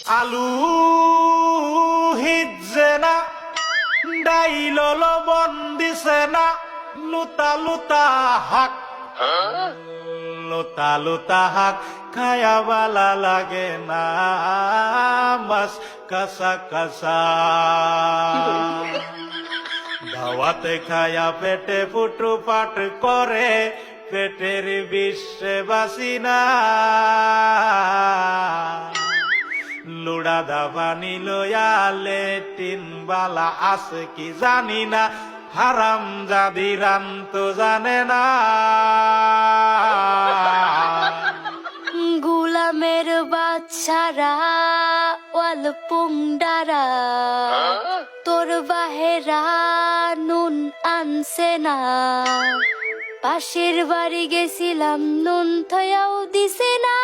আলু হিজছে না, ডাইল লবণ দিছে না, লুতা লুতা হাক, লুতা লুতা হাক খায়া বালা লাগে না, মাছ কাঁচা কাঁচা। দাওয়াতে খায়া পেটে ফুটু পাট করে, পেটের বিশ্বে বাসি না। লুড়া দাবানি লয়া লেটিন বালা আছে কি জানি না, হারাম জাদি রাম তো জানে না। গুলামের বাচ্চারা ওয়াল পুংডারা, তোর বাহেরা নুন আনছে না। পাশের বাড়ি গেছিলাম, নুন থয়াও দিছে না।